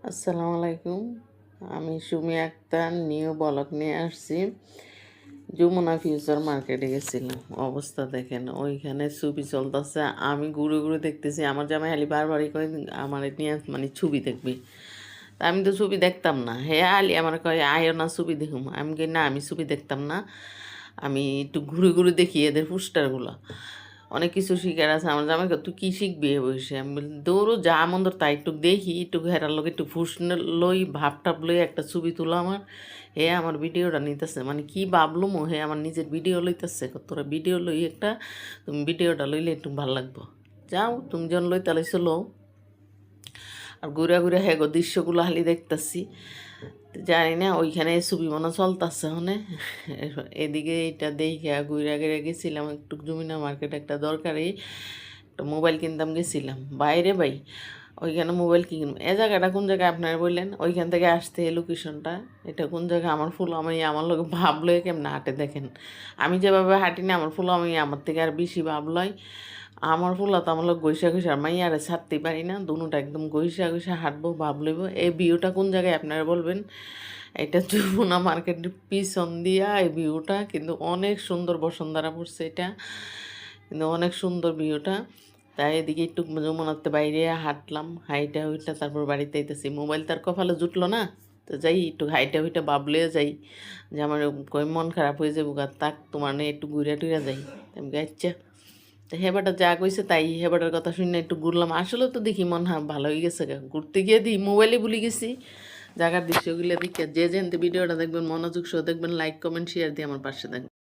আসসালামু আলাইকুম। আমি সুমি আক্তার নিউ ব্লগ নিয়ে আসছি। যমুনা ফিউচার মার্কেটে গেছিলাম। অবস্থা দেখেন, ওইখানে ছবি চলতেছে। আমি ঘুরে ঘুরে দেখতেছি। আমার জামাই আলি বারবারই কয় আমার নিয়ে মানে ছবি দেখবি। তা আমি তো ছবি দেখতাম না। হে আলি আমার কয় আয়ো না ছবি দেখুম। আমি কই না, আমি ছবি দেখতাম না। আমি একটু ঘুরে ঘুরে দেখি এদের পোস্টারগুলো। অনেক কিছু শিখার আছে। আমার জামাই কয় তুই কী শিখবি এ বয়সে? আমি বলি দৌড়ো যা মন্দ তাই একটু দেখি, একটু হেরার লোক একটু ফুস লই ভাব টাপ লই একটা ছবি তুলো আমার। হে আমার ভিডিওটা নিতেছে, মানে কি ভাবলুম হে আমার নিজের ভিডিও লইতেছে। তোরা ভিডিও লই একটা, তুমি ভিডিওটা লইলে একটু ভালো লাগবো। যাও তুমি যখন লইতে লইছো লো। আর ঘুরে ঘুরে হ্যাঁ গো দৃশ্যগুলো খালি দেখতেছি। জানি না ওইখানে ছবি মনে চলতেছে ওখানে। এদিকে এটা দেখে ঘুরে ঘুরে গেছিলাম একটু জমিনা মার্কেট, একটা দরকারি একটা মোবাইল কিনতাম গেছিলাম বাইরে ভাই। ওইখানে মোবাইল কি কিনবো? এ জায়গাটা কোন জায়গায় আপনারা বললেন? ওইখান থেকে আসতে এই লোকেশনটা, এটা কোন জায়গায়? আমার ফুল আমি আমার লোক ভাবলো কেমন হাঁটে দেখেন। আমি যেভাবে হাঁটি না, আমার ফুল আমি আমার থেকে আর বেশি ভাবলয়। আমার ফুলা তো আমার লোক গৈসা গৈসা মাইয়ারে ছাড়তে পারি না, দুটা একদম গৈসা গৈসা হাঁটবো ভাব লইব। এই ভিউটা কোন জায়গায় আপনারা বলবেন? এটা যমুনা মার্কেটের পিছন দিয়া এই ভিউটা, কিন্তু অনেক সুন্দর বসুন্ধরা পড়ছে এটা, কিন্তু অনেক সুন্দর ভিউটা। তাই এদিকে একটু যমুনাতে বাইরে হাঁটলাম, হাইটা হইটা তারপর বাড়িতে আইতেছি। মোবাইল তার কপালে জুটলো না, তো যাই একটু হাইটা হইটা বাবলে যাই, যে আমার কই মন খারাপ হয়ে যাবো গা, তাক তোমার নিয়ে একটু ঘুরে টুরে যাই। আমি গাইচ্ছা তো হেবাটা যা কইছে তাই, হেবাটার কথা শুনে একটু ঘুরলাম। আসলে তো দেখি মন ভালো হয়ে গেছে গা। ঘুরতে গিয়ে দিই মোবাইলে ভুলে গেছি জায়গার দৃশ্যগুলো দেখে। যে যেন ভিডিওটা দেখবেন মনোযোগ সহ দেখবেন, লাইক কমেন্ট শেয়ার দিয়ে আমার পাশে থাকবেন।